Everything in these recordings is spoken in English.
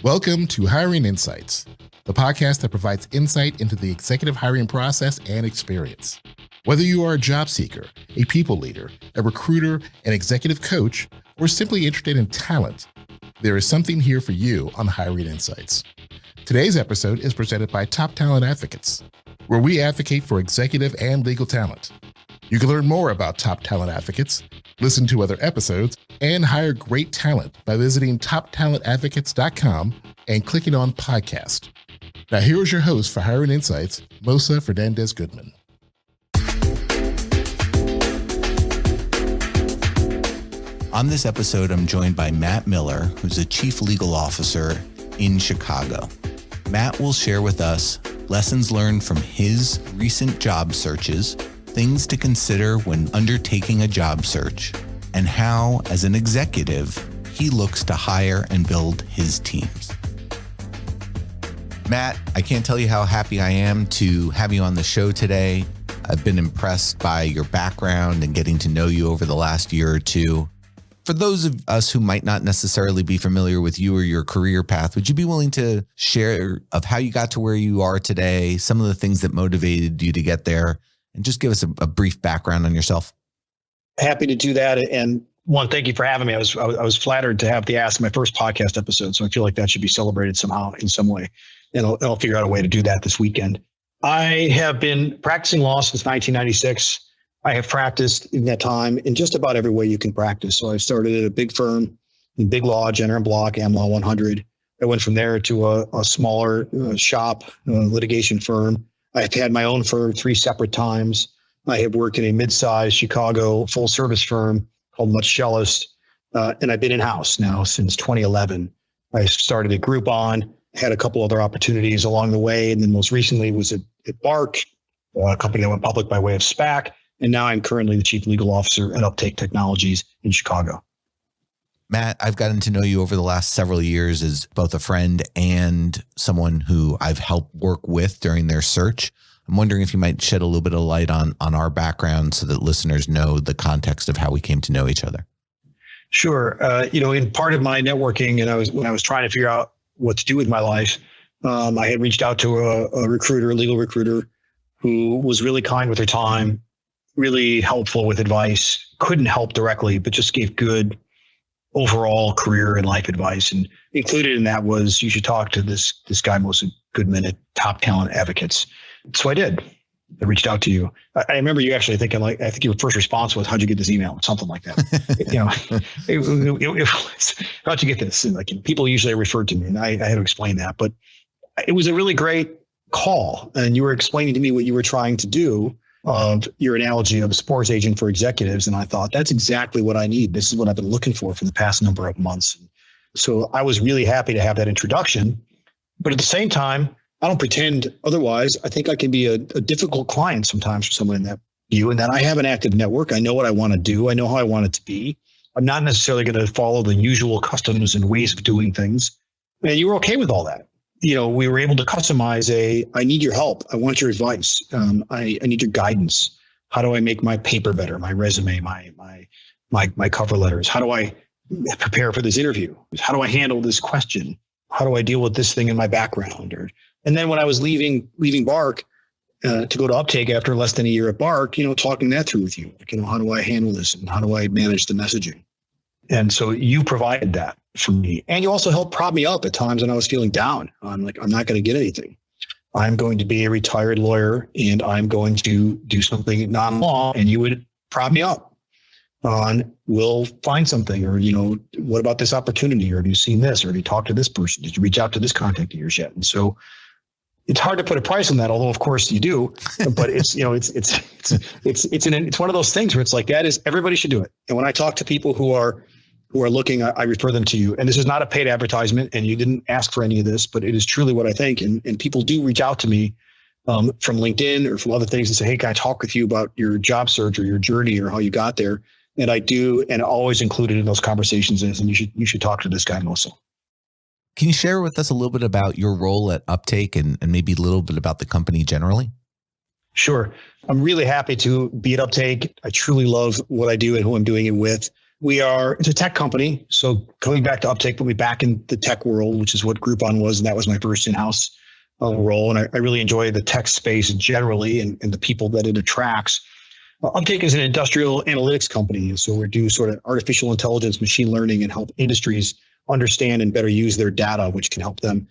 Welcome to Hiring Insights, the podcast that provides insight into the executive hiring process and experience. Whether you are a job seeker, a people leader, a recruiter, an executive coach, or simply interested in talent, there is something here for you on Hiring Insights. Today's episode is presented by Top Talent Advocates, where we advocate for executive and legal talent. You can learn more about Top Talent Advocates, listen to other episodes, and hire great talent by visiting toptalentadvocates.com and clicking on podcast. Now here is your host for Hiring Insights, Mosah Fernandez Goodman. On this episode, I'm joined by Matt Miller, who's a chief legal officer in Chicago. Matt will share with us lessons learned from his recent job searches, things to consider when undertaking a job search, and how, as an executive, he looks to hire and build his teams. Matt, I can't tell you how happy I am to have you on the show today. I've been impressed by your background and getting to know you over the last year or two. For those of us who might not necessarily be familiar with you or your career path, would you be willing to share of how you got to where you are today, some of the things that motivated you to get there, and just give us a brief background on yourself? Happy to do that. And one, thank you for having me. I was flattered to have the ask in my first podcast episode. So I feel like that should be celebrated somehow in some way. And I'll figure out a way to do that this weekend. I have been practicing law since 1996. I have practiced in that time in just about every way you can practice. So I started at a big firm in big law, Jenner & Block, AmLaw 100. I went from there to a smaller shop, litigation firm. I've had my own firm 3 separate times. I have worked in a mid-sized Chicago full-service firm called Mutschellist, and I've been in-house now since 2011. I started at Groupon, had a couple other opportunities along the way, and then most recently was at Bark, a company that went public by way of SPAC, and now I'm currently the chief legal officer at Uptake Technologies in Chicago. Matt, I've gotten to know you over the last several years as both a friend and someone who I've helped work with during their search. I'm wondering if you might shed a little bit of light on our background so that listeners know the context of how we came to know each other. Sure. In part of my networking, and when I was trying to figure out what to do with my life, I had reached out to a recruiter, a legal recruiter, who was really kind with her time, really helpful with advice, couldn't help directly, but just gave good overall career and life advice. And included in that was, you should talk to this guy, Mosah Goodman at Top Talent Advocates. So I did. I reached out to you. I remember you actually thinking, I think your first response was, how'd you get this email? Or something like that. How'd you get this? And people usually referred to me, and I had to explain that. But it was a really great call. And you were explaining to me what you were trying to do, of your analogy of a sports agent for executives. And I thought, that's exactly what I need. This is what I've been looking for the past number of months. So I was really happy to have that introduction. But at the same time, I don't pretend otherwise. I think I can be a difficult client sometimes for someone in that view, and that I have an active network. I know what I want to do. I know how I want it to be. I'm not necessarily going to follow the usual customs and ways of doing things. And you were okay with all that. We were able to customize I need your help. I want your advice. I need your guidance. How do I make my paper better? My resume, my cover letters. How do I prepare for this interview? How do I handle this question? How do I deal with this thing in my background? And then when I was leaving Bark to go to Uptake after less than a year at Bark, talking that through with you, how do I handle this and how do I manage the messaging? And so you provided that for me. And you also helped prop me up at times when I was feeling down. I'm like, I'm not going to get anything. I'm going to be a retired lawyer and I'm going to do something non-law, and you would prop me up on, we'll find something, or, what about this opportunity? Or have you seen this? Or have you talked to this person? Did you reach out to this contact of yours yet? And so it's hard to put a price on that, although of course you do, but it's one of those things where it's like, that is, everybody should do it. And when I talk to people who are looking, I refer them to you. And this is not a paid advertisement, and you didn't ask for any of this, but it is truly what I think. And people do reach out to me from LinkedIn or from other things and say, hey, can I talk with you about your job search or your journey or how you got there? And I do, and always included in those conversations is, and you should talk to this guy, Mosah. Can you share with us a little bit about your role at Uptake and maybe a little bit about the company generally? Sure. I'm really happy to be at Uptake. I truly love what I do and who I'm doing it with. It's a tech company. So going back to Uptake, put me back in the tech world, which is what Groupon was. And that was my first in-house role. And I really enjoy the tech space generally and the people that it attracts. Uptake is an industrial analytics company. And so we do sort of artificial intelligence, machine learning, and help industries understand and better use their data, which can help them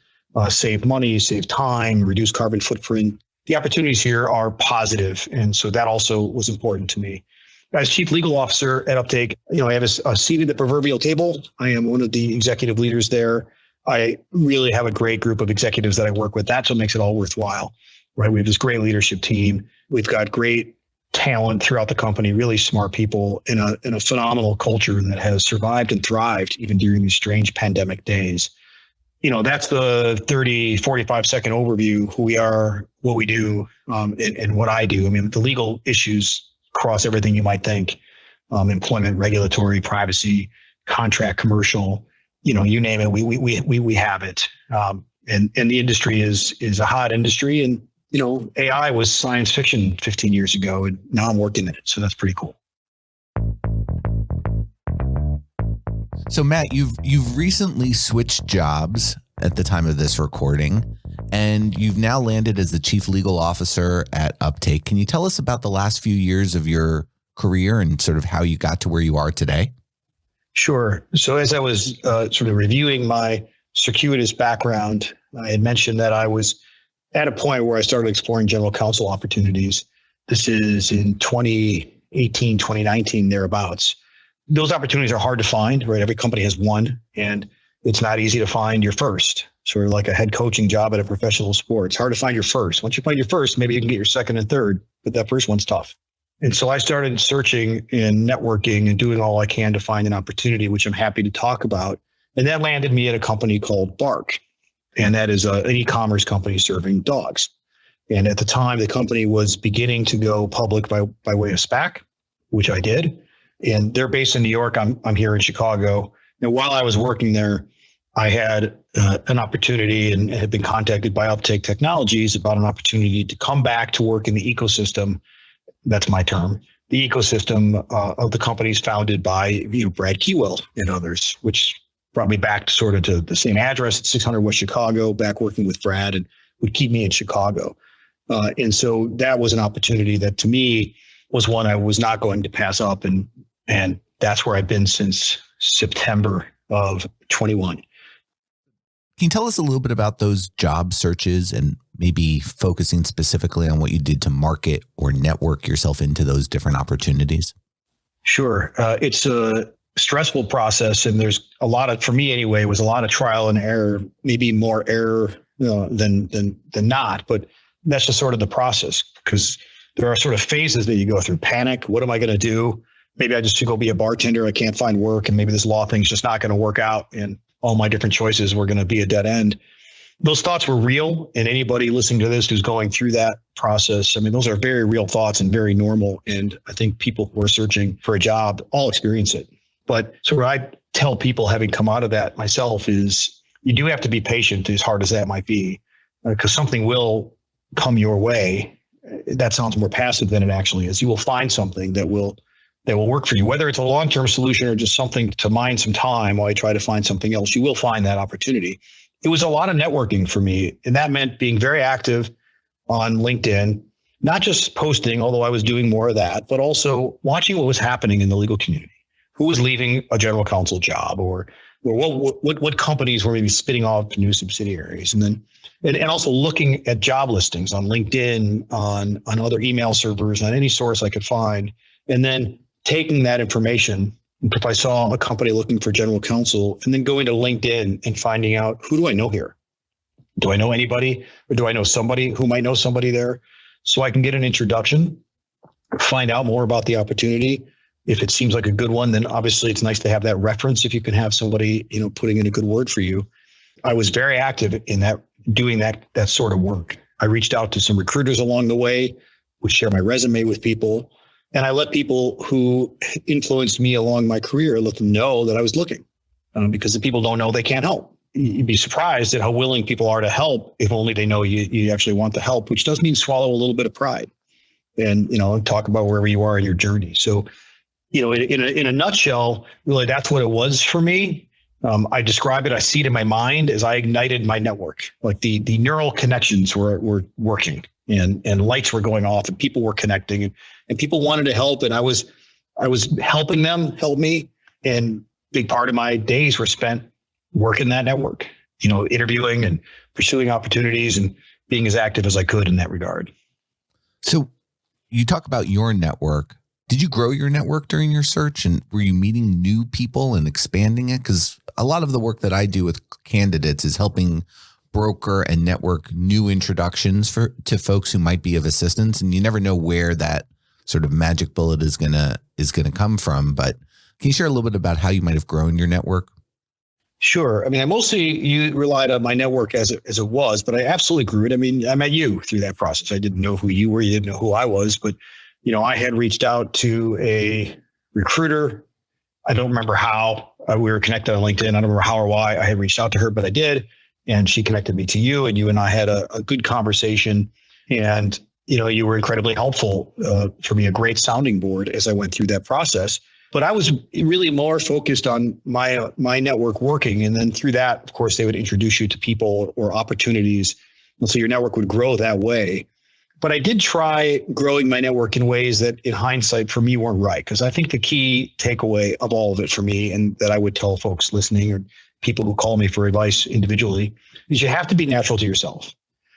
save money, save time, reduce carbon footprint. The opportunities here are positive. And so that also was important to me. As chief legal officer at Uptake, I have a seat at the proverbial table. I am one of the executive leaders there. I really have a great group of executives that I work with. That's what makes it all worthwhile, right? We have this great leadership team. We've got great talent throughout the company, really smart people in a phenomenal culture that has survived and thrived even during these strange pandemic days. That's the 30, 45-second overview, who we are, what we do, and what I do. I mean, the legal issues cross everything you might think, employment, regulatory, privacy, contract, commercial, you name it, we have it. And the industry is a hot industry. And, AI was science fiction 15 years ago, and now I'm working in it. So that's pretty cool. So Matt, you've recently switched jobs at the time of this recording, and you've now landed as the chief legal officer at Uptake. Can you tell us about the last few years of your career and sort of how you got to where you are today? Sure. So as I was sort of reviewing my circuitous background, I had mentioned that I was at a point where I started exploring general counsel opportunities. This is in 2018, 2019, thereabouts. Those opportunities are hard to find, right? Every company has one, and it's not easy to find your first. Sort of like a head coaching job at a professional sport. It's hard to find your first. Once you find your first, maybe you can get your second and third, but that first one's tough. And so I started searching and networking and doing all I can to find an opportunity, which I'm happy to talk about. And that landed me at a company called Bark. And that is an e-commerce company serving dogs. And at the time, the company was beginning to go public by way of SPAC, which I did. And they're based in New York. I'm here in Chicago. And while I was working there, I had an opportunity and had been contacted by Uptake Technologies about an opportunity to come back to work in the ecosystem. That's my term. The ecosystem of the companies founded by Brad Keywell and others, which brought me back sort of to the same address at 600 West Chicago, back working with Brad, and would keep me in Chicago. And so that was an opportunity that to me was one I was not going to pass up. And that's where I've been since September of 21. Can you tell us a little bit about those job searches and maybe focusing specifically on what you did to market or network yourself into those different opportunities? Sure. It's a stressful process. And there's a lot of, for me anyway, was a lot of trial and error, maybe more error than not. But that's just sort of the process, because there are sort of phases that you go through. Panic. What am I going to do? Maybe I just should go be a bartender. I can't find work. And maybe this law thing's just not going to work out. And all my different choices were going to be a dead end. Those thoughts were real. And anybody listening to this who's going through that process, I mean, those are very real thoughts and very normal. And I think people who are searching for a job all experience it. But so what I tell people, having come out of that myself, is you do have to be patient, as hard as that might be, because something will come your way. That sounds more passive than it actually is. You will find something that will work for you, whether it's a long-term solution or just something to mine some time while I try to find something else. You will find that opportunity. It was a lot of networking for me, and that meant being very active on LinkedIn, not just posting, although I was doing more of that, but also watching what was happening in the legal community. Who was leaving a general counsel job, or what companies were maybe spinning off new subsidiaries, and then and also looking at job listings on LinkedIn, on other email servers, on any source I could find, and then taking that information. If I saw a company looking for general counsel, and then going to LinkedIn and finding out, who do I know here? Do I know anybody, or do I know somebody who might know somebody there? So I can get an introduction, find out more about the opportunity. If it seems like a good one, then obviously it's nice to have that reference if you can have somebody, putting in a good word for you. I was very active in that, doing that sort of work. I reached out to some recruiters along the way, would share my resume with people. And I let people who influenced me along my career, let them know that I was looking, because if people don't know, they can't help. You'd be surprised at how willing people are to help if only they know you actually want the help, which does mean swallow a little bit of pride and, talk about wherever you are in your journey. So In a nutshell, really, that's what it was for me. I describe it, I see it in my mind as I ignited my network. Like the neural connections were working and lights were going off and people were connecting and people wanted to help. And I was helping them help me. And big part of my days were spent working that network, interviewing and pursuing opportunities and being as active as I could in that regard. So you talk about your network. Did you grow your network during your search, and were you meeting new people and expanding it? Because a lot of the work that I do with candidates is helping broker and network new introductions to folks who might be of assistance, and you never know where that sort of magic bullet is gonna come from. But can you share a little bit about how you might have grown your network? Sure. I mean, I mostly relied on my network as it was, but I absolutely grew it. I mean, I met you through that process. I didn't know who you were. You didn't know who I was, but I had reached out to a recruiter. I don't remember how we were connected on LinkedIn. I don't remember how or why I had reached out to her, but I did. And she connected me to you, and you and I had a good conversation. And, you were incredibly helpful for me, a great sounding board as I went through that process. But I was really more focused on my network working. And then through that, of course, they would introduce you to people or opportunities. And so your network would grow that way. But I did try growing my network in ways that in hindsight for me weren't right. Because I think the key takeaway of all of it for me, and that I would tell folks listening or people who call me for advice individually, is you have to be natural to yourself.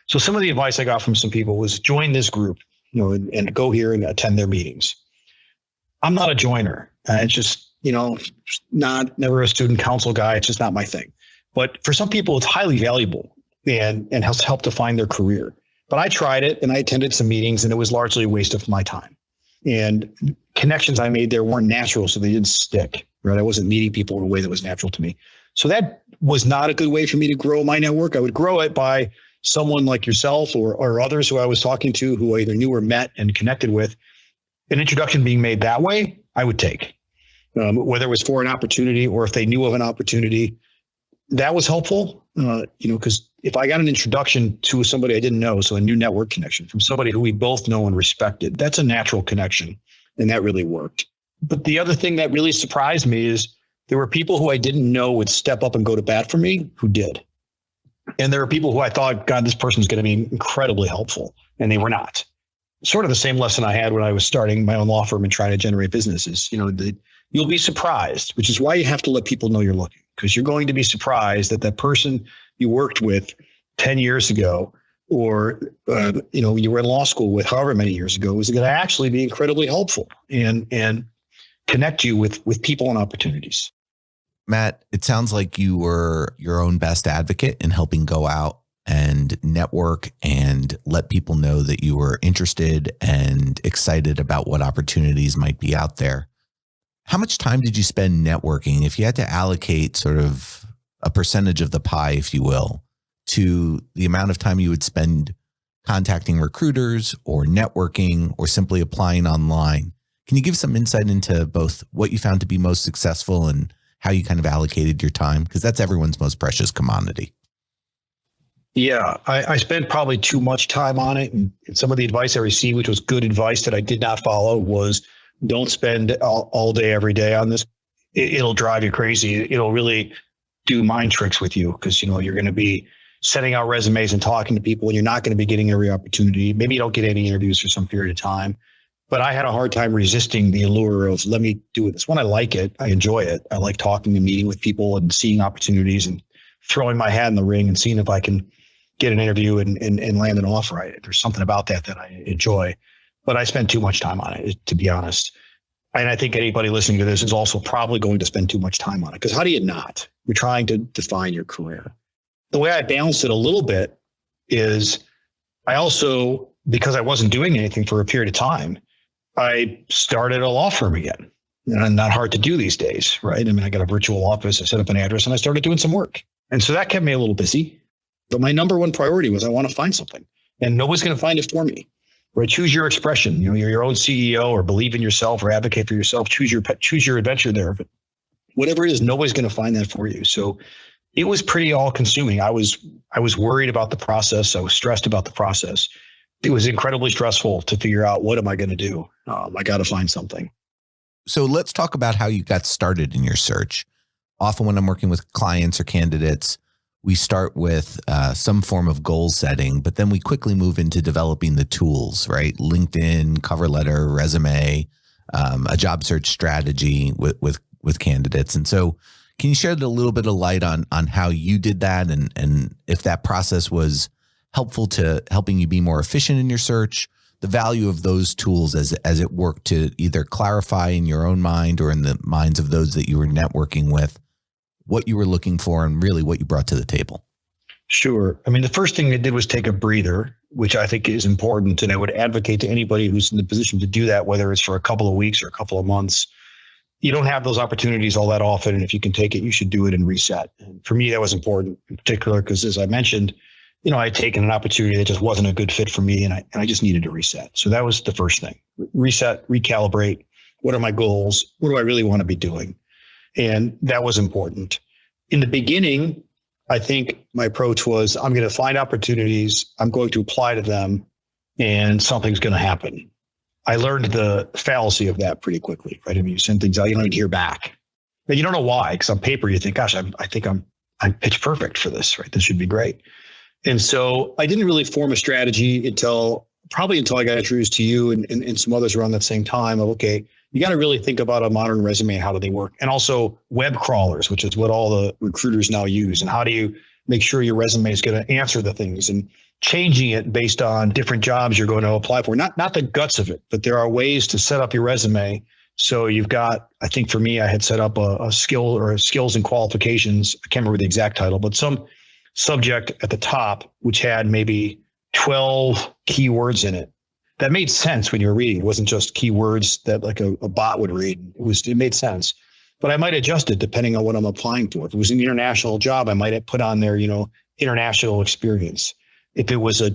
So some of the advice I got from some people was join this group, and go here and attend their meetings. I'm not a joiner. It's just, never a student council guy. It's just not my thing. But for some people, it's highly valuable and has helped define their career. But I tried it and I attended some meetings, and it was largely a waste of my time. And connections I made there weren't natural, so they didn't stick, right? I wasn't meeting people in a way that was natural to me. So that was not a good way for me to grow my network. I would grow it by someone like yourself or others who I was talking to who I either knew or met and connected with. An introduction being made that way, I would take, whether it was for an opportunity or if they knew of an opportunity. That was helpful, because if I got an introduction to somebody I didn't know, so a new network connection from somebody who we both know and respected, that's a natural connection. And that really worked. But the other thing that really surprised me is there were people who I didn't know would step up and go to bat for me who did. And there were people who I thought, God, this person's going to be incredibly helpful. And they were not. Sort of the same lesson I had when I was starting my own law firm and trying to generate businesses. You'll be surprised, which is why you have to let people know you're looking, because you're going to be surprised that person you worked with 10 years ago, or, you were in law school with however many years ago, is going to actually be incredibly helpful and connect you with people and opportunities. Matt, it sounds like you were your own best advocate in helping go out and network and let people know that you were interested and excited about what opportunities might be out there. How much time did you spend networking? If you had to allocate sort of a percentage of the pie, if you will, to the amount of time you would spend contacting recruiters or networking or simply applying online, can you give some insight into both what you found to be most successful and how you kind of allocated your time? Because that's everyone's most precious commodity. Yeah, I spent probably too much time on it. And some of the advice I received, which was good advice that I did not follow, was don't spend all day, every day on this. It'll drive you crazy. It'll really do mind tricks with you because, you're going to be sending out resumes and talking to people and you're not going to be getting every opportunity. Maybe you don't get any interviews for some period of time. But I had a hard time resisting the allure of let me do this. When I like it, I enjoy it. I like talking and meeting with people and seeing opportunities and throwing my hat in the ring and seeing if I can get an interview and land an offer. There's something about that I enjoy. But I spend too much time on it, to be honest. And I think anybody listening to this is also probably going to spend too much time on it. Because how do you not? You're trying to define your career. The way I balanced it a little bit is I also, because I wasn't doing anything for a period of time, I started a law firm again. And not hard to do these days, right? I mean, I got a virtual office, I set up an address, and I started doing some work. And so that kept me a little busy. But my number one priority was I want to find something. And nobody's going to find it for me. Right? Choose your expression. You're your own CEO, or believe in yourself, or advocate for yourself. Choose your adventure there. But whatever it is, nobody's going to find that for you. So it was pretty all consuming. I was worried about the process. I was stressed about the process. It was incredibly stressful to figure out, what am I going to do? I got to find something. So let's talk about how you got started in your search. Often when I'm working with clients or candidates, we start with some form of goal setting, but then we quickly move into developing the tools, right? LinkedIn, cover letter, resume, a job search strategy with candidates. And so can you shed a little bit of light on how you did that and if that process was helpful to helping you be more efficient in your search, the value of those tools as it worked to either clarify in your own mind or in the minds of those that you were networking with, what you were looking for and really what you brought to the table? Sure. I mean, the first thing I did was take a breather, which I think is important. And I would advocate to anybody who's in the position to do that, whether it's for a couple of weeks or a couple of months. You don't have those opportunities all that often. And if you can take it, you should do it and reset. And for me, that was important in particular, because as I mentioned, I had taken an opportunity that just wasn't a good fit for me. And I just needed to reset. So that was the first thing. Reset, recalibrate. What are my goals? What do I really want to be doing? And that was important. In the beginning, I think my approach was, I'm going to find opportunities, I'm going to apply to them, and something's going to happen. I learned the fallacy of that pretty quickly, right? I mean, you send things out, you don't even hear back. But you don't know why, because on paper, you think, gosh, I think I'm pitch perfect for this, right? This should be great. And so I didn't really form a strategy until I got introduced to you and some others around that same time of, okay, you got to really think about a modern resume. How do they work? And also web crawlers, which is what all the recruiters now use. And how do you make sure your resume is going to answer the things and changing it based on different jobs you're going to apply for? Not the guts of it, but there are ways to set up your resume. So you've got, I think for me, I had set up a skill or skills and qualifications. I can't remember the exact title, but some subject at the top, which had maybe 12 keywords in it. That made sense when you were reading. It wasn't just keywords that like a bot would read. It made sense. But I might adjust it depending on what I'm applying for. If it was an international job, I might have put on there, international experience. If it was a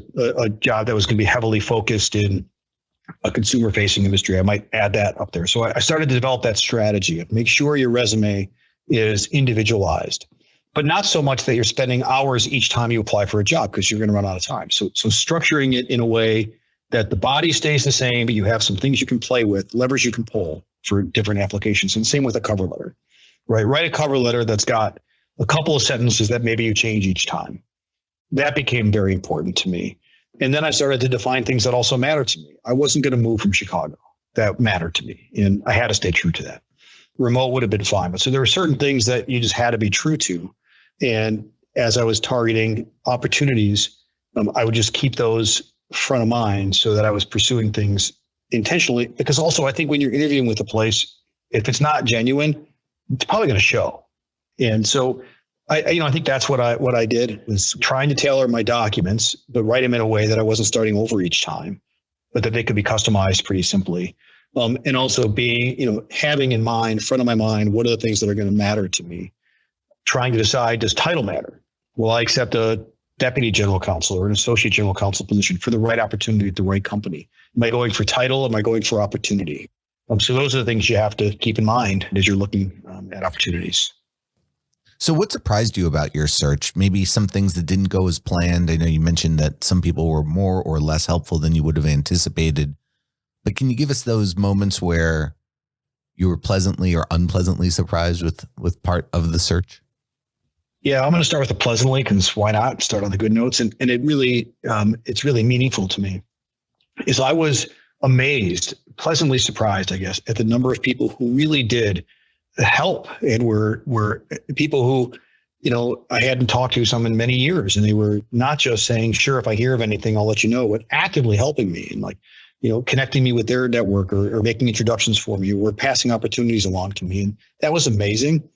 job that was going to be heavily focused in a consumer-facing industry, I might add that up there. So I started to develop that strategy of make sure your resume is individualized, but not so much that you're spending hours each time you apply for a job because you're going to run out of time. So structuring it in a way that the body stays the same, but you have some things you can play with, levers you can pull for different applications. And same with a cover letter, right? Write a cover letter that's got a couple of sentences that maybe you change each time. That became very important to me. And then I started to define things that also matter to me. I wasn't going to move from Chicago. That mattered to me. And I had to stay true to that. Remote would have been fine. But so there were certain things that you just had to be true to. And as I was targeting opportunities, I would just keep those front of mind so that I was pursuing things intentionally, because also I think when you're interviewing with a place, if it's not genuine, it's probably going to show. And so I think that's what I did, was trying to tailor my documents, but write them in a way that I wasn't starting over each time, but that they could be customized pretty simply. And also being, having in mind, front of my mind, what are the things that are going to matter to me? Trying to decide, does title matter? Will I accept a deputy general counsel or an associate general counsel position for the right opportunity at the right company? Am I going for title? Am I going for opportunity? So those are the things you have to keep in mind as you're looking at opportunities. So what surprised you about your search? Maybe some things that didn't go as planned. I know you mentioned that some people were more or less helpful than you would have anticipated, but can you give us those moments where you were pleasantly or unpleasantly surprised with part of the search? Yeah, I'm going to start with the pleasantly, because why not start on the good notes? And it really, it's really meaningful to me. Is I was amazed, pleasantly surprised, I guess, at the number of people who really did help and were people who, I hadn't talked to some in many years, and they were not just saying, sure, if I hear of anything, I'll let you know, but actively helping me and connecting me with their network or making introductions for me, or passing opportunities along to me. And that was amazing.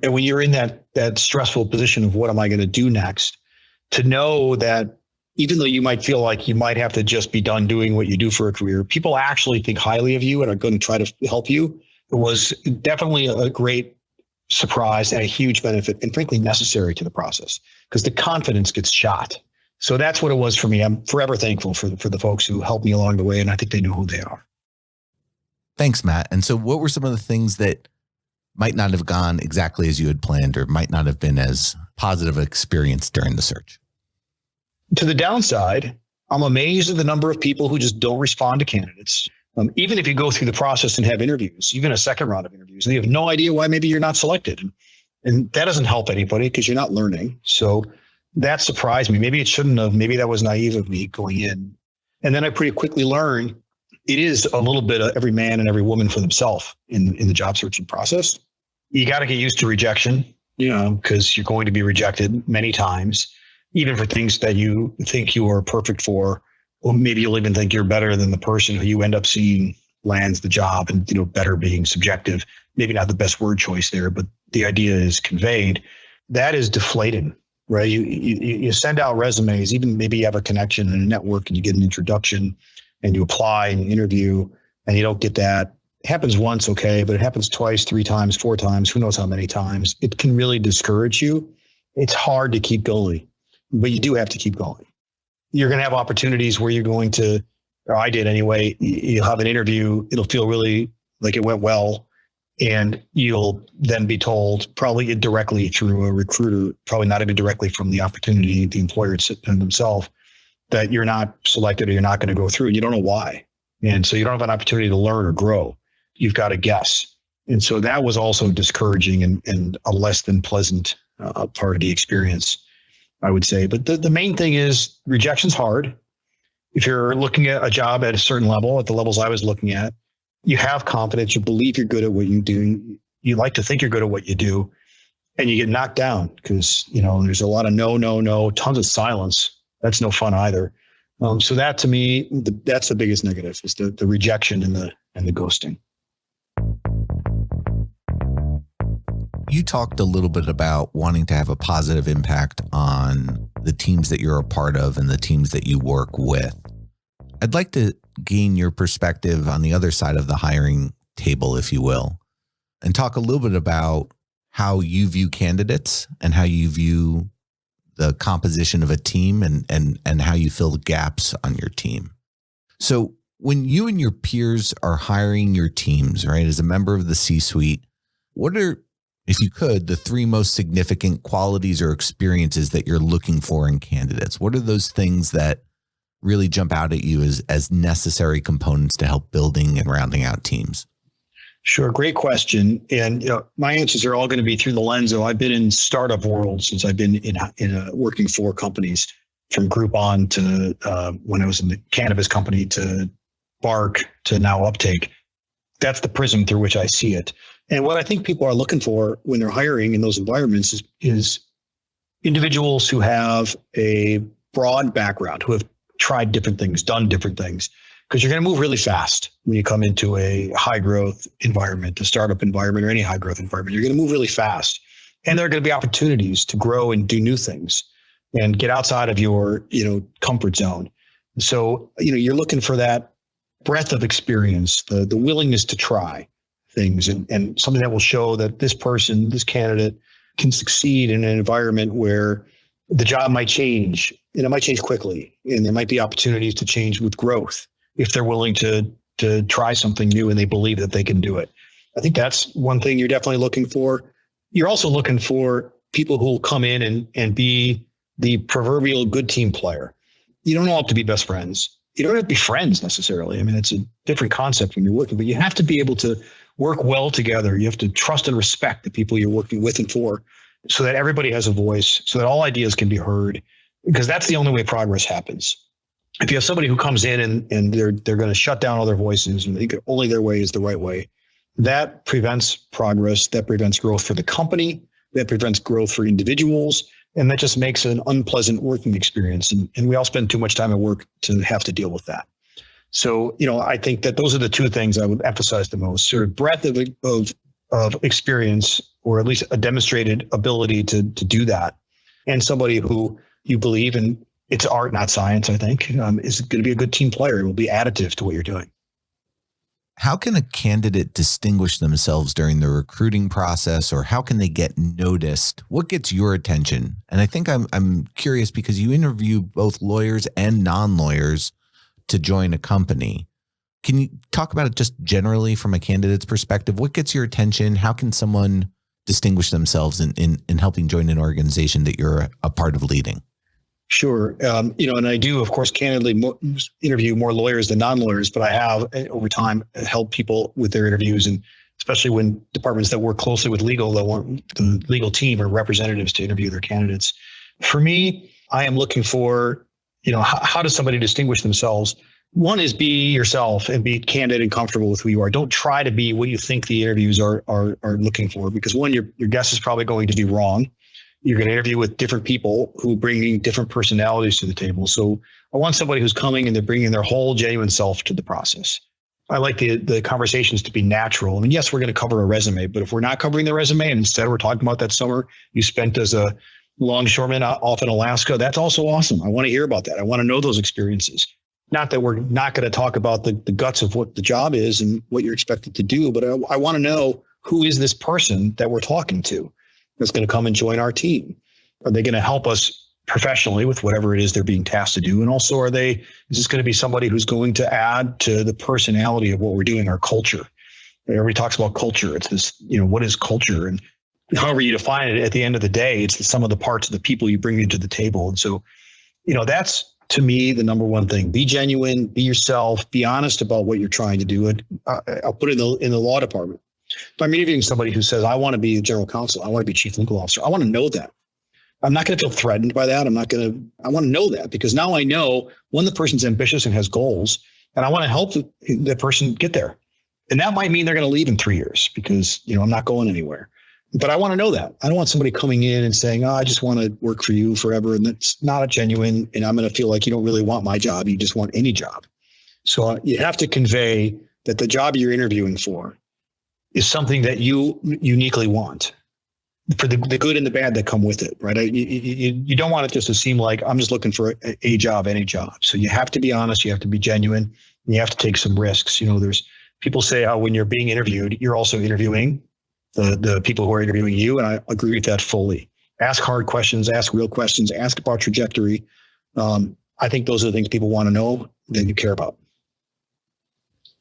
And when you're in that stressful position of what am I going to do next, to know that even though you might feel like you might have to just be done doing what you do for a career, people actually think highly of you and are going to try to help you, it was definitely a great surprise and a huge benefit, and frankly necessary to the process, because the confidence gets shot. So that's what it was for me. I'm forever thankful for the folks who helped me along the way, and I think they know who they are. Thanks, Matt. And so what were some of the things that might not have gone exactly as you had planned, or might not have been as positive experience during the search? To the downside, I'm amazed at the number of people who just don't respond to candidates. Even if you go through the process and have interviews, even a second round of interviews, and you have no idea why maybe you're not selected. And that doesn't help anybody because you're not learning. So that surprised me. Maybe it shouldn't have. Maybe that was naive of me going in. And then I pretty quickly learned it is a little bit of every man and every woman for themselves in the job searching process. You got to get used to rejection, because you're going to be rejected many times, even for things that you think you are perfect for. Or maybe you'll even think you're better than the person who you end up seeing lands the job, and, better being subjective, maybe not the best word choice there, but the idea is conveyed. That is deflating, right? You send out resumes, even maybe you have a connection and a network and you get an introduction and you apply and you interview and you don't get that. It happens once, okay, but it happens twice, 3 times, 4 times, who knows how many times. It can really discourage you. It's hard to keep going, but you do have to keep going. You're going to have opportunities where you're going to, or I did anyway, you'll have an interview, it'll feel really like it went well, and you'll then be told, probably indirectly through a recruiter, probably not even directly from the opportunity, the employer themselves, that you're not selected or you're not going to go through, and you don't know why. And so you don't have an opportunity to learn or grow. You've got to guess. And so that was also discouraging and a less than pleasant part of the experience, I would say. But the main thing is rejection's hard. If you're looking at a job at a certain level, at the levels I was looking at, you have confidence, you believe you're good at what you do. You like to think you're good at what you do, and you get knocked down because, there's a lot of no, tons of silence. That's no fun either. So that, to me, that's the biggest negative, is the rejection and the ghosting. You talked a little bit about wanting to have a positive impact on the teams that you're a part of and the teams that you work with. I'd like to gain your perspective on the other side of the hiring table, if you will, and talk a little bit about how you view candidates and how you view the composition of a team and how you fill the gaps on your team. So when you and your peers are hiring your teams, right, as a member of the C-suite, what are, if you could, the 3 most significant qualities or experiences that you're looking for in candidates? What are those things that really jump out at you as necessary components to help building and rounding out teams? Sure. Great question. And my answers are all going to be through the lens of, I've been in startup world since I've been in working for companies, from Groupon to when I was in the cannabis company to Bark to now Uptake. That's the prism through which I see it. And what I think people are looking for when they're hiring in those environments is individuals who have a broad background, who have tried different things, done different things, because you're going to move really fast when you come into a high growth environment, a startup environment, or any high growth environment. You're going to move really fast, and there are going to be opportunities to grow and do new things and get outside of your, comfort zone. So, you're looking for that breadth of experience, the willingness to try things, and something that will show that this person, this candidate, can succeed in an environment where the job might change, and it might change quickly, and there might be opportunities to change with growth if they're willing to try something new and they believe that they can do it. I think that's one thing you're definitely looking for. You're also looking for people who will come in and be the proverbial good team player. You don't all have to be best friends. You don't have to be friends necessarily. I mean, it's a different concept when you're working, but you have to be able to work well together. You have to trust and respect the people you're working with and for, so that everybody has a voice, so that all ideas can be heard, because that's the only way progress happens. If you have somebody who comes in and they're going to shut down all their voices and think only their way is the right way, that prevents progress, that prevents growth for the company, that prevents growth for individuals, and that just makes an unpleasant working experience. And we all spend too much time at work to have to deal with that. So, I think that those are the 2 things I would emphasize the most: sort of breadth of experience, or at least a demonstrated ability to do that, and somebody who you believe in. It's art, not science, I think, is going to be a good team player. It will be additive to what you're doing. How can a candidate distinguish themselves during the recruiting process, or how can they get noticed? What gets your attention? And I think I'm curious, because you interview both lawyers and non-lawyers to join a company. Can you talk about it just generally from a candidate's perspective? What gets your attention? How can someone distinguish themselves in helping join an organization that you're a part of leading? Sure. And I do, of course, candidly interview more lawyers than non-lawyers, but I have over time helped people with their interviews, and especially when departments that work closely with legal, that want the legal team or representatives to interview their candidates. For me, I am looking for, how does somebody distinguish themselves? One is be yourself and be candid and comfortable with who you are. Don't try to be what you think the interviews are looking for, because one, your guess is probably going to be wrong. You're going to interview with different people who bring different personalities to the table. So I want somebody who's coming and they're bringing their whole genuine self to the process. I like the conversations to be natural. I mean, yes, we're going to cover a resume, but if we're not covering the resume and instead we're talking about that summer you spent as a longshoreman off in Alaska, that's also awesome. I want to hear about that. I want to know those experiences. Not that we're not going to talk about the guts of what the job is and what you're expected to do, but I want to know, who is this person that we're talking to that's going to come and join our team? Are they going to help us professionally with whatever it is they're being tasked to do? And also, is this going to be somebody who's going to add to the personality of what we're doing, our culture? Everybody talks about culture. It's this, what is culture? And however you define it, at the end of the day, it's the sum of the parts of the people you bring into the table. And so, that's, to me, the number one thing. Be genuine, be yourself, be honest about what you're trying to do. And I'll put it in the law department. If I'm interviewing somebody who says, I want to be a general counsel, I want to be chief legal officer, I want to know that. I'm not going to feel threatened by that. I want to know that, because now I know, one, the person's ambitious and has goals, and I want to help the person get there. And that might mean they're going to leave in 3 years because, I'm not going anywhere. But I want to know that. I don't want somebody coming in and saying, I just want to work for you forever. And that's not a genuine, and I'm going to feel like you don't really want my job. You just want any job. So you have to convey that the job you're interviewing for is something that you uniquely want, for the good and the bad that come with it, right? You don't want it just to seem like I'm just looking for a job, any job. So you have to be honest, you have to be genuine, and you have to take some risks. There's people say, when you're being interviewed, you're also interviewing the people who are interviewing you. And I agree with that fully. Ask hard questions, ask real questions, ask about trajectory. I think those are the things people want to know that you care about.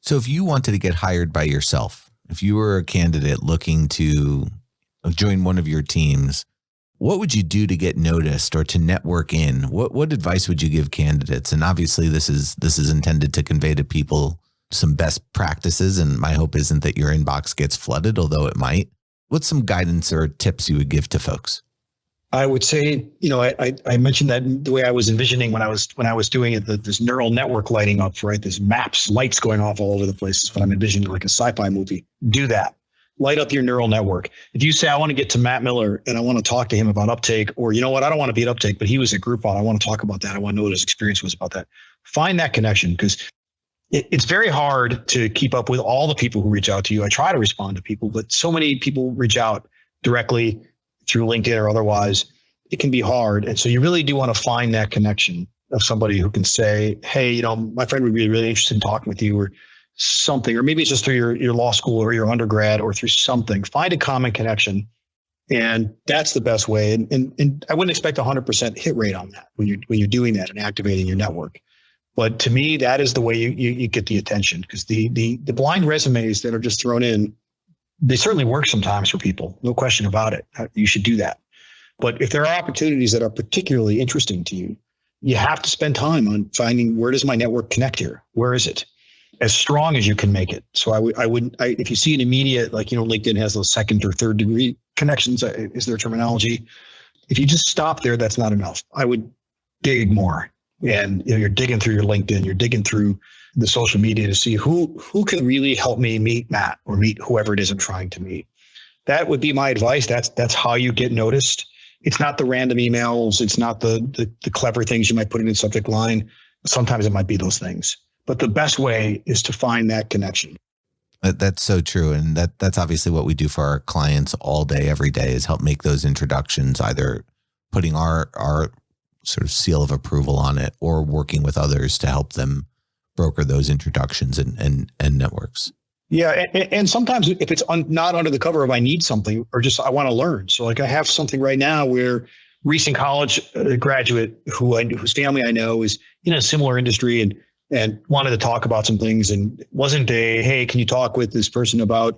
So if you wanted to get hired by yourself, if you were a candidate looking to join one of your teams, what would you do to get noticed or to network in? What advice would you give candidates? And obviously this is intended to convey to people some best practices. And my hope isn't that your inbox gets flooded, although it might. What's some guidance or tips you would give to folks? I would say, I mentioned that the way I was envisioning when I was doing it, this neural network lighting up, right? There's lights going off all over the place. Is what I'm envisioning, like a sci-fi movie. Do that. Light up your neural network. If you say, I want to get to Matt Miller and I want to talk to him about Uptake, or I don't want to be at Uptake, but he was at Groupon, I want to talk about that. I want to know what his experience was about that. Find that connection, because it's very hard to keep up with all the people who reach out to you. I try to respond to people, but so many people reach out directly through LinkedIn or otherwise. It can be hard. And so you really do want to find that connection of somebody who can say, hey, my friend would be really interested in talking with you, or something, or maybe it's just through your law school or your undergrad or through something. Find a common connection. And that's the best way. And I wouldn't expect 100% hit rate on that when you're doing that and activating your network. But to me, that is the way you get the attention, because the blind resumes that are just thrown in, they certainly work sometimes for people. No question about it. You should do that. But if there are opportunities that are particularly interesting to you, you have to spend time on finding, where does my network connect here? Where is it? As strong as you can make it. So if you see an immediate, LinkedIn has those second or third degree connections, is their terminology. If you just stop there, that's not enough. I would dig more. And you're digging through your LinkedIn, you're digging through the social media to see who can really help me meet Matt or meet whoever it is I'm trying to meet. That would be my advice. That's how you get noticed. It's not the random emails. It's not the clever things you might put in the subject line. Sometimes it might be those things. But the best way is to find that connection. That's so true. And that's obviously what we do for our clients all day, every day, is help make those introductions, either putting our sort of seal of approval on it or working with others to help them broker those introductions and networks. Yeah. And sometimes if it's not under the cover of I need something, or just I want to learn. So I have something right now where recent college graduate whose family I know is in a similar industry and wanted to talk about some things, and wasn't hey, can you talk with this person about,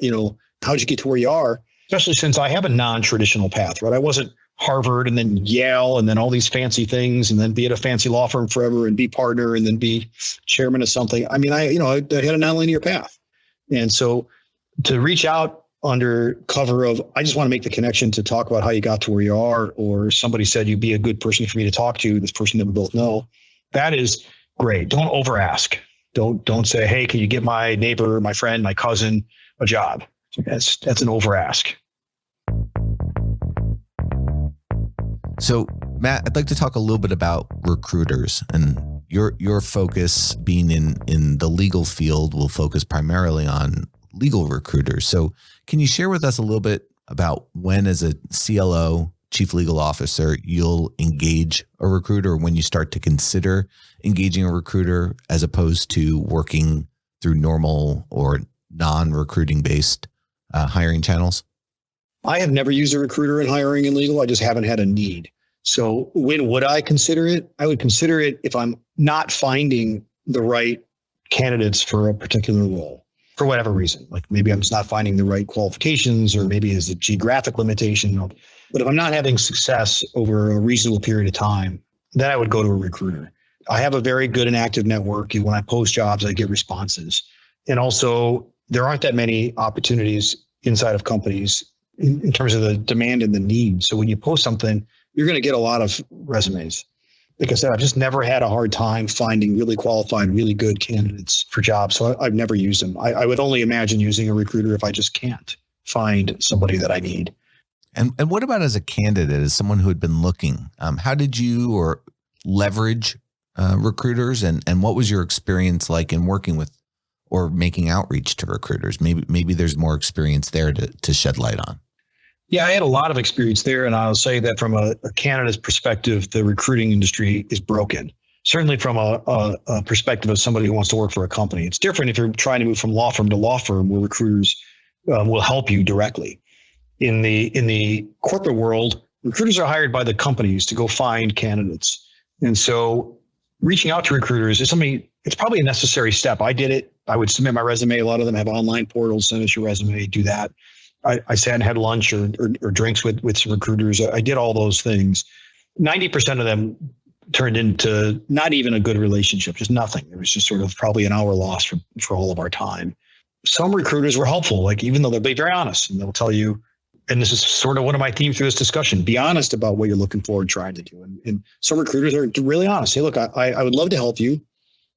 how'd you get to where you are? Especially since I have a non-traditional path, right? I wasn't Harvard and then Yale and then all these fancy things and then be at a fancy law firm forever and be partner and then be chairman of something. I mean, I had a nonlinear path. And so to reach out under cover of, I just want to make the connection to talk about how you got to where you are, or somebody said you'd be a good person for me to talk to, this person that we both know, that is great. Don't over ask. Don't say, hey, can you get my neighbor, my friend, my cousin a job? That's an over ask. So, Matt, I'd like to talk a little bit about recruiters, and your focus being in the legal field will focus primarily on legal recruiters. So can you share with us a little bit about when, as a CLO, chief legal officer, you'll engage a recruiter, or when you start to consider engaging a recruiter as opposed to working through normal or non-recruiting based hiring channels? I have never used a recruiter in hiring in legal. I just haven't had a need. So when would I consider it? I would consider it if I'm not finding the right candidates for a particular role for whatever reason. Like maybe I'm just not finding the right qualifications, or maybe it's a geographic limitation. But if I'm not having success over a reasonable period of time, then I would go to a recruiter. I have a very good and active network. When I post jobs, I get responses. And also, there aren't that many opportunities inside of companies in terms of the demand and the need. So when you post something, you're going to get a lot of resumes. Like I said, I've just never had a hard time finding really qualified, really good candidates for jobs. So I've never used them. I would only imagine using a recruiter if I just can't find somebody that I need. And what about as a candidate, as someone who had been looking? How did you leverage recruiters, and what was your experience like in working with or making outreach to recruiters? Maybe there's more experience there to shed light on. Yeah, I had a lot of experience there. And I'll say that from a candidate's perspective, the recruiting industry is broken. Certainly from a perspective of somebody who wants to work for a company. It's different if you're trying to move from law firm to law firm, where recruiters will help you directly. In the corporate world, recruiters are hired by the companies to go find candidates. And so reaching out to recruiters is something, it's probably a necessary step. I did it. I would submit my resume. A lot of them have online portals, send us your resume, do that. I sat and had lunch or drinks with some recruiters. I did all those things. 90% of them turned into not even a good relationship, just nothing. It was just sort of probably an hour lost for all of our time. Some recruiters were helpful, like even though they'll be very honest and they'll tell you, and this is sort of one of my themes through this discussion, be honest about what you're looking for and trying to do. And some recruiters are really honest. Say, look, I would love to help you,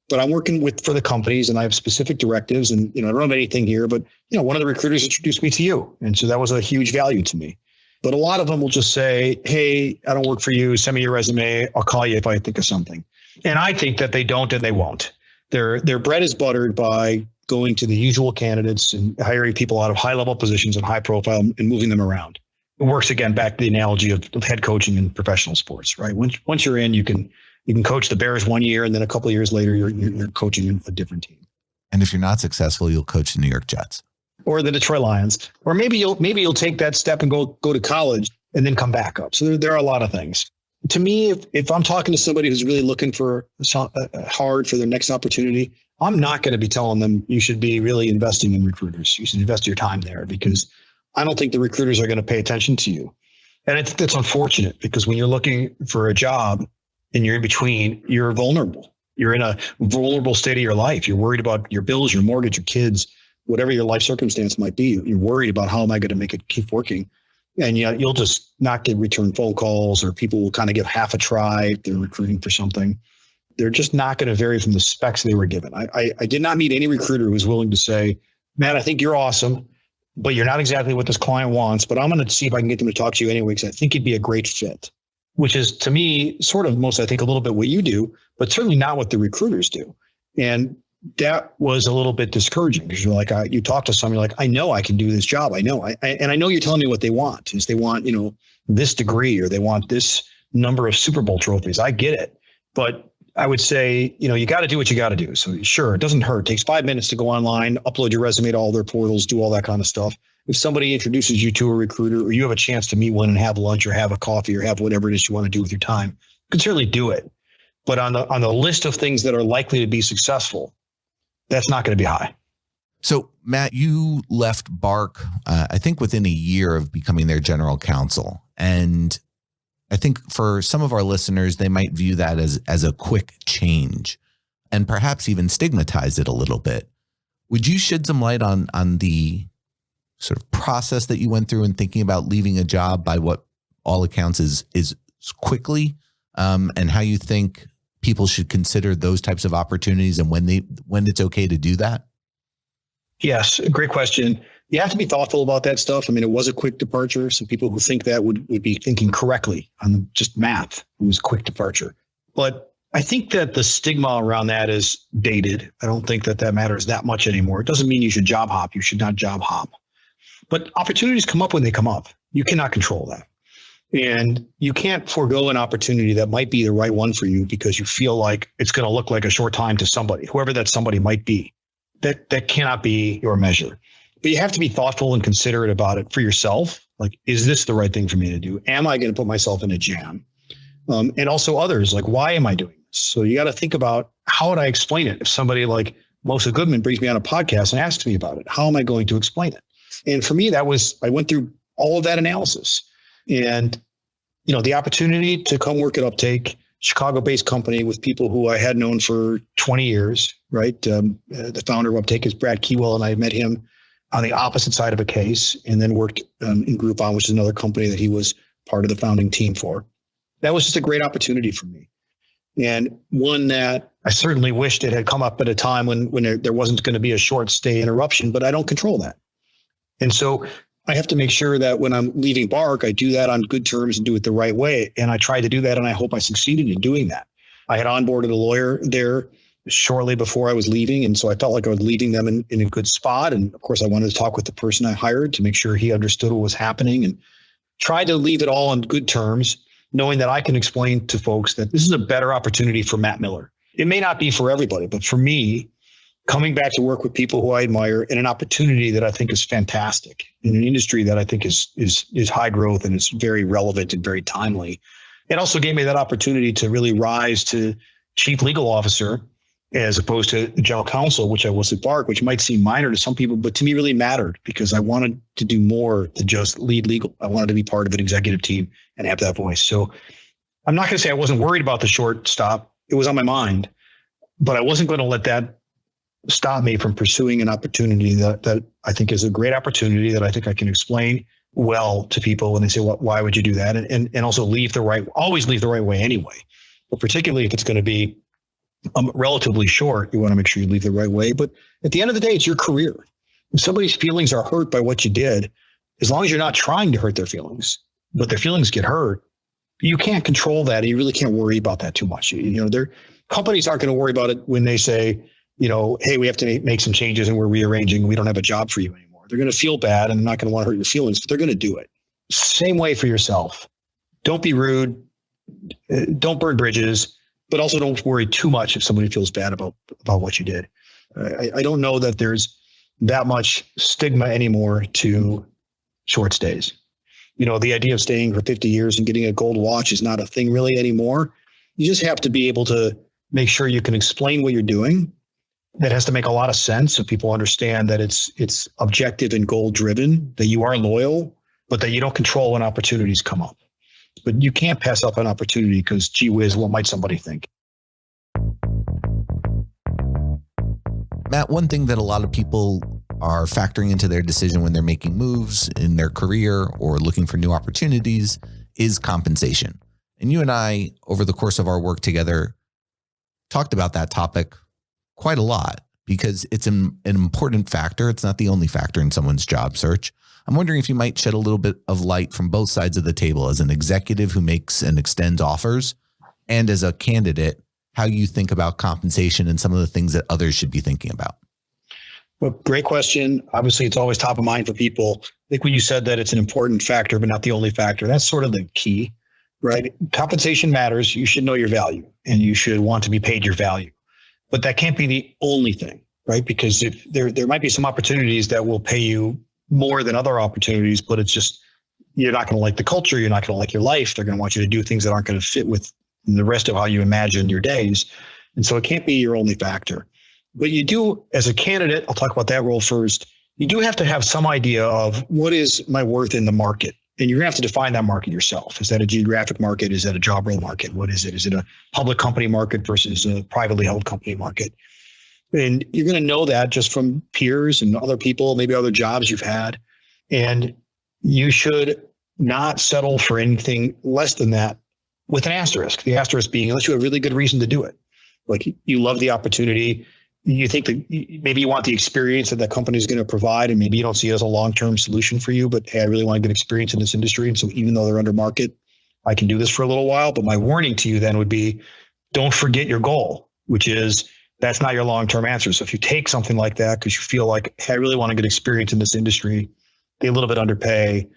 but I'm working for the companies and I have specific directives, and I don't have anything here, but one of the recruiters introduced me to you. And so that was a huge value to me. But a lot of them will just say, hey, I don't work for you. Send me your resume. I'll call you if I think of something. And I think that they don't and they won't. Their bread is buttered by going to the usual candidates and hiring people out of high level positions and high profile and moving them around. It works again back to the analogy of head coaching in professional sports, right? Once you're in, you can coach the Bears 1 year, and then a couple of years later, you're coaching a different team. And if you're not successful, you'll coach the New York Jets or the Detroit Lions, or maybe you'll take that step and go to college and then come back up. So there are a lot of things. To me, if I'm talking to somebody who's really looking for hard for their next opportunity, I'm not going to be telling them you should be really investing in recruiters. You should invest your time there, because I don't think the recruiters are going to pay attention to you. And I think that's unfortunate, because when you're looking for a job and you're in between, you're vulnerable. You're in a vulnerable state of your life. You're worried about your bills, your mortgage, your kids, whatever your life circumstance might be. You're worried about how am I going to make it keep working? And you'll just not get return phone calls, or people will kind of give half a try if they're recruiting for something. They're just not going to vary from the specs they were given. I did not meet any recruiter who was willing to say, Matt, I think you're awesome, but you're not exactly what this client wants, but I'm going to see if I can get them to talk to you anyway, because I think you'd be a great fit, which is, to me, sort of I think a little bit what you do, but certainly not what the recruiters do. And that was a little bit discouraging, because you're like, you talk to someone, you're like, I know I can do this job. I know. And I know you're telling me what they want is they want, this degree, or they want this number of Super Bowl trophies. I get it. But I would say, you got to do what you got to do. So sure, it doesn't hurt. It takes 5 minutes to go online, upload your resume to all their portals, do all that kind of stuff. If somebody introduces you to a recruiter, or you have a chance to meet one and have lunch or have a coffee or have whatever it is you want to do with your time, you can certainly do it. But on the list of things that are likely to be successful, that's not going to be high. So, Matt, you left Bark, I think within a year of becoming their general counsel. And I think for some of our listeners, they might view that as a quick change and perhaps even stigmatize it a little bit. Would you shed some light on the sort of process that you went through in thinking about leaving a job by what all accounts is quickly, and how you think people should consider those types of opportunities and when it's okay to do that? Yes, great question. You have to be thoughtful about that stuff. I mean, it was a quick departure. Some people who think that would be thinking correctly on just math. It was a quick departure. But I think that the stigma around that is dated. I don't think that matters that much anymore. It doesn't mean you should job hop. You should not job hop. But opportunities come up when they come up. You cannot control that. And you can't forego an opportunity that might be the right one for you because you feel like it's going to look like a short time to somebody, whoever that somebody might be. That cannot be your measure. But you have to be thoughtful and considerate about it for yourself. Like, is this the right thing for me to do? Am I going to put myself in a jam? And also others, like, why am I doing this? So you got to think about, how would I explain it? If somebody like Mosah Goodman brings me on a podcast and asks me about it, how am I going to explain it? And for me, I went through all of that analysis. And, the opportunity to come work at Uptake, Chicago-based company with people who I had known for 20 years, right? The founder of Uptake is Brad Keywell, and I met him on the opposite side of a case, and then worked in Groupon, which is another company that he was part of the founding team for. That was just a great opportunity for me. And one that I certainly wished it had come up at a time when there wasn't going to be a short stay interruption, but I don't control that. And so I have to make sure that when I'm leaving Bark, I do that on good terms and do it the right way. And I tried to do that, and I hope I succeeded in doing that. I had onboarded a lawyer there shortly before I was leaving. And so I felt like I was leaving them in a good spot. And of course, I wanted to talk with the person I hired to make sure he understood what was happening, and tried to leave it all on good terms, knowing that I can explain to folks that this is a better opportunity for Matt Miller. It may not be for everybody, but for me, coming back to work with people who I admire in an opportunity that I think is fantastic in an industry that I think is high growth and it's very relevant and very timely. It also gave me that opportunity to really rise to chief legal officer as opposed to General Counsel, which I was at Bark, which might seem minor to some people, but to me really mattered because I wanted to do more than just lead legal. I wanted to be part of an executive team and have that voice. So I'm not going to say I wasn't worried about the short stop. It was on my mind, but I wasn't going to let that stop me from pursuing an opportunity that I think is a great opportunity that I think I can explain well to people when they say, why would you do that? And also always leave the right way anyway. But particularly if it's going to be relatively short, you want to make sure you leave the right way. But at the end of the day, it's your career. If somebody's feelings are hurt by what you did, as long as you're not trying to hurt their feelings, but their feelings get hurt, you can't control that. And you really can't worry about that too much. Their companies aren't going to worry about it when they say, hey, we have to make some changes and we're rearranging. We don't have a job for you anymore. They're going to feel bad and they're not going to want to hurt your feelings, but they're going to do it. Same way for yourself. Don't be rude. Don't burn bridges, but also don't worry too much if somebody feels bad about what you did. I don't know that there's that much stigma anymore to short stays. The idea of staying for 50 years and getting a gold watch is not a thing really anymore. You just have to be able to make sure you can explain what you're doing. That has to make a lot of sense so people understand that it's objective and goal driven, that you are loyal, but that you don't control when opportunities come up. But you can't pass up an opportunity because, gee whiz, what might somebody think? Matt, one thing that a lot of people are factoring into their decision when they're making moves in their career or looking for new opportunities is compensation. And you and I, over the course of our work together, talked about that topic quite a lot because it's an important factor. It's not the only factor in someone's job search. I'm wondering if you might shed a little bit of light from both sides of the table as an executive who makes and extends offers and as a candidate, how you think about compensation and some of the things that others should be thinking about. Well, great question. Obviously, it's always top of mind for people. I think when you said that it's an important factor, but not the only factor, that's sort of the key, right? Compensation matters. You should know your value and you should want to be paid your value. But that can't be the only thing, right? Because if there might be some opportunities that will pay you more than other opportunities, but it's just, you're not going to like the culture. You're not going to like your life. They're going to want you to do things that aren't going to fit with the rest of how you imagine your days. And so it can't be your only factor. But you do, as a candidate, I'll talk about that role first. You do have to have some idea of what is my worth in the market. And you're going to have to define that market yourself. Is that a geographic market? Is that a job role market? What is it? Is it a public company market versus a privately held company market? And you're going to know that just from peers and other people, maybe other jobs you've had. And you should not settle for anything less than that with an asterisk. The asterisk being, unless you have a really good reason to do it. Like you love the opportunity. You think that maybe you want the experience that company is going to provide, and maybe you don't see it as a long-term solution for you, but hey, I really want to get experience in this industry. And so even though they're under market, I can do this for a little while. But my warning to you then would be, don't forget your goal, which is that's not your long-term answer. So if you take something like that because you feel like, hey, I really want to get experience in this industry, they a little bit underpay,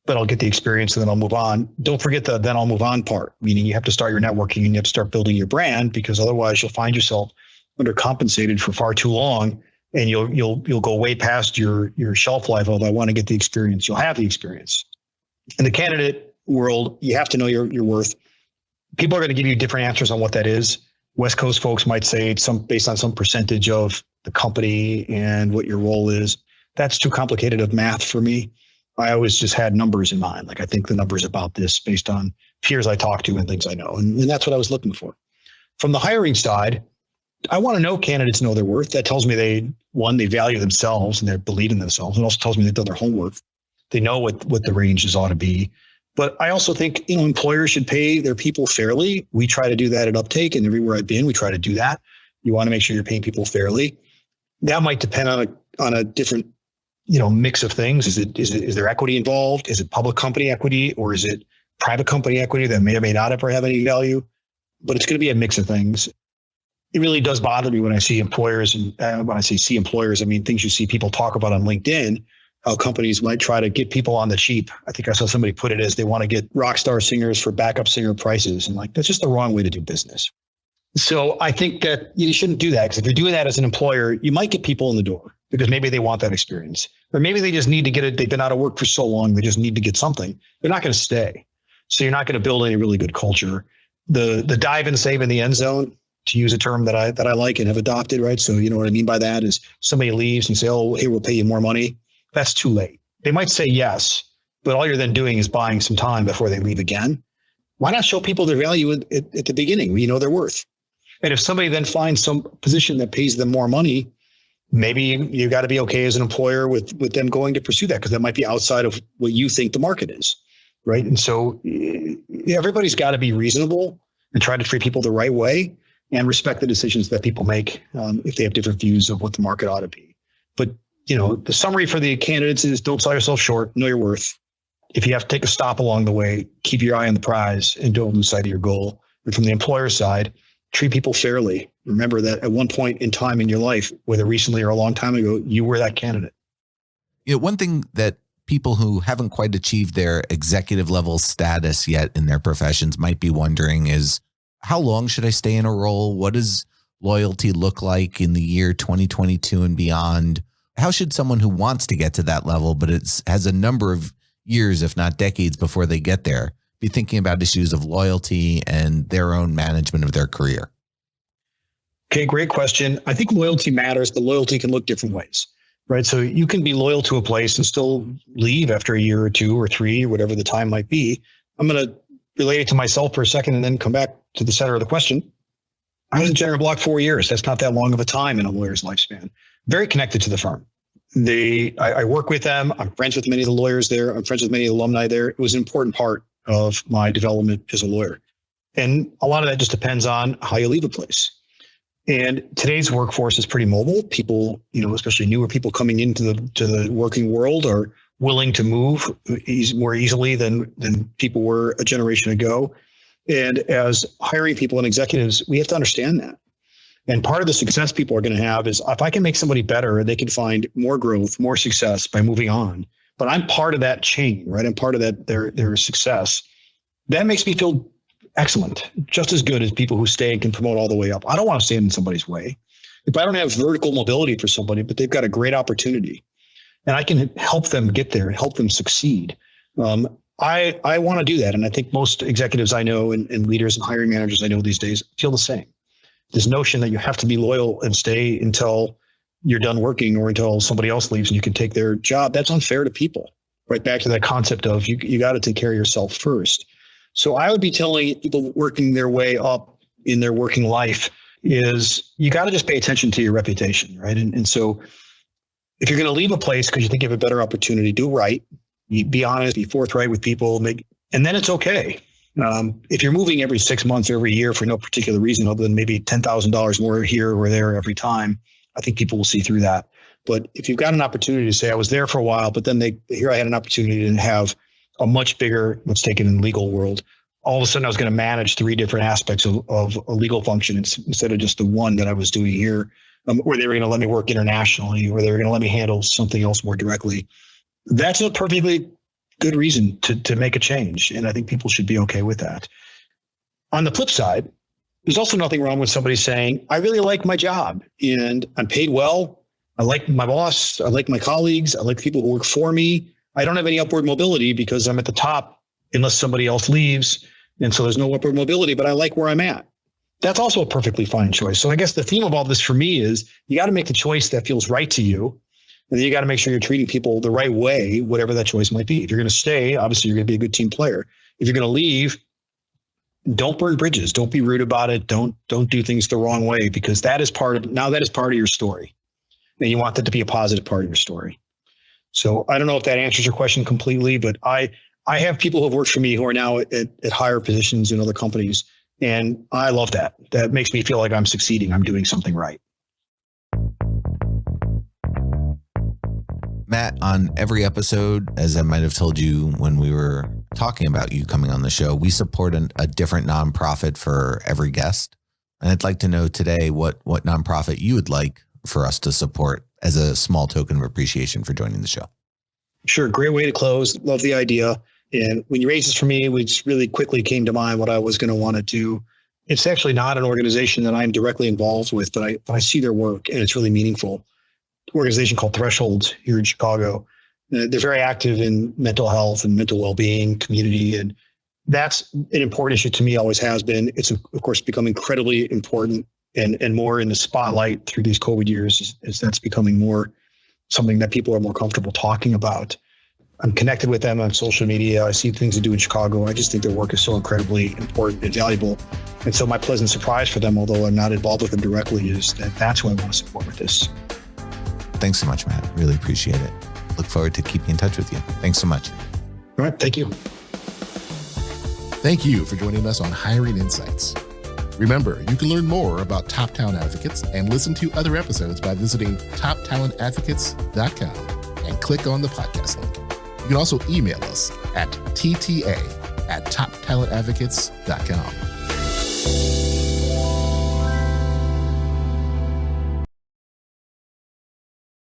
but I'll get the experience and then I'll move on. Don't forget the then I'll move on part, meaning you have to start your networking and you have to start building your brand, because otherwise you'll find yourself undercompensated for far too long, and you'll go way past your shelf life of I want to get the experience. You'll have the experience. In the candidate world, you have to know your worth. People are going to give you different answers on what that is. West Coast folks might say it's based on some percentage of the company and what your role is. That's too complicated of math for me. I always just had numbers in mind. Like I think the numbers about this based on peers I talk to and things I know. And that's what I was looking for. From the hiring side, I want to know candidates know their worth. That tells me they value themselves and they believe in themselves. It also tells me they've done their homework. They know what the ranges ought to be. But I also think, employers should pay their people fairly. We try to do that at Uptake, and everywhere I've been, we try to do that. You want to make sure you're paying people fairly. That might depend on a different, mix of things. Is there equity involved? Is it public company equity, or is it private company equity that may or may not ever have any value? But it's going to be a mix of things. It really does bother me when I see employers, and when I say see employers, I mean things you see people talk about on LinkedIn, how companies might try to get people on the cheap. I think I saw somebody put it as they want to get rock star singers for backup singer prices. And that's just the wrong way to do business. So I think that you shouldn't do that, because if you're doing that as an employer, you might get people in the door because maybe they want that experience, or maybe they just need to get it. They've been out of work for so long, they just need to get something. They're not going to stay. So you're not going to build any really good culture. The dive and save in the end zone, to use a term that I like and have adopted, right? So you know what I mean by that is somebody leaves and you say, oh, hey, we'll pay you more money. That's too late. They might say yes, but all you're then doing is buying some time before they leave again. Why not show people their value at the beginning when you know their worth? And if somebody then finds some position that pays them more money, maybe you got to be okay as an employer with them going to pursue that, because that might be outside of what you think the market is, right? And so everybody's got to be reasonable and try to treat people the right way and respect the decisions that people make if they have different views of what the market ought to be. But, the summary for the candidates is don't sell yourself short, know your worth. If you have to take a stop along the way, keep your eye on the prize and don't lose sight of your goal. And from the employer side, treat people fairly. Remember that at one point in time in your life, whether recently or a long time ago, you were that candidate. One thing that people who haven't quite achieved their executive level status yet in their professions might be wondering is, how long should I stay in a role? What does loyalty look like in the year 2022 and beyond? How should someone who wants to get to that level, but has a number of years, if not decades before they get there, be thinking about issues of loyalty and their own management of their career? Okay, great question. I think loyalty matters, but loyalty can look different ways, right? So you can be loyal to a place and still leave after a year or two or three, or whatever the time might be. I'm going to relate it to myself for a second and then come back to the center of the question. I was at General Block 4 years. That's not that long of a time in a lawyer's lifespan. Very connected to the firm. I work with them. I'm friends with many of the lawyers there. I'm friends with many of the alumni there. It was an important part of my development as a lawyer. And a lot of that just depends on how you leave a place. And today's workforce is pretty mobile. People, especially newer people coming into the working world, are willing to move more easily than people were a generation ago. And as hiring people and executives, we have to understand that. And part of the success people are going to have is if I can make somebody better, they can find more growth, more success by moving on. But I'm part of that chain, right? I'm part of that their success. That makes me feel excellent, just as good as people who stay and can promote all the way up. I don't want to stand in somebody's way. If I don't have vertical mobility for somebody, but they've got a great opportunity and I can help them get there and help them succeed, I want to do that. And I think most executives I know and leaders and hiring managers I know these days feel the same. This notion that you have to be loyal and stay until you're done working or until somebody else leaves and you can take their job, that's unfair to people. right back to that concept of you got to take care of yourself first. So I would be telling people working their way up in their working life is you got to just pay attention to your reputation, right? And so if you're going to leave a place because you think you have a better opportunity, do right. Be honest, be forthright with people, and then it's okay. If you're moving every 6 months or every year for no particular reason other than maybe $10,000 more here or there every time, I think people will see through that. But if you've got an opportunity to say, I was there for a while, but then here I had an opportunity to have a much bigger, let's take it in the legal world, all of a sudden I was going to manage 3 different aspects of a legal function instead of just the one that I was doing here, or they were going to let me work internationally, or they were going to let me handle something else more directly. That's a perfectly good reason to make a change. And I think people should be okay with that. On the flip side, there's also nothing wrong with somebody saying, I really like my job and I'm paid well. I like my boss. I like my colleagues. I like the people who work for me. I don't have any upward mobility because I'm at the top unless somebody else leaves. And so there's no upward mobility, but I like where I'm at. That's also a perfectly fine choice. So I guess the theme of all this for me is you got to make the choice that feels right to you. And then you got to make sure you're treating people the right way, whatever that choice might be. If you're going to stay, obviously you're going to be a good team player. If you're going to leave, don't burn bridges. Don't be rude about it. Don't do things the wrong way, because that is part of your story. And you want that to be a positive part of your story. So I don't know if that answers your question completely, but I have people who have worked for me who are now at higher positions in other companies. And I love that. That makes me feel like I'm succeeding. I'm doing something right. Matt, on every episode, as I might have told you when we were talking about you coming on the show, we support a different nonprofit for every guest. And I'd like to know today what nonprofit you would like for us to support as a small token of appreciation for joining the show. Sure. Great way to close. Love the idea. And when you raised this for me, which really quickly came to mind what I was going to want to do. It's actually not an organization that I'm directly involved with, but I see their work and it's really meaningful. Organization called Thresholds here in Chicago. They're very active in mental health and mental well-being, community, and that's an important issue to me, always has been. It's, of course, become incredibly important and more in the spotlight through these COVID years as that's becoming more something that people are more comfortable talking about. I'm connected with them on social media. I see things they do in Chicago. I just think their work is so incredibly important and valuable. And so my pleasant surprise for them, although I'm not involved with them directly, is that's who I want to support with this. Thanks so much, Matt. Really appreciate it. Look forward to keeping in touch with you. Thanks so much. All right. Thank you. Thank you for joining us on Hiring Insights. Remember, you can learn more about Top Talent Advocates and listen to other episodes by visiting toptalentadvocates.com and click on the podcast link. You can also email us at tta@toptalentadvocates.com.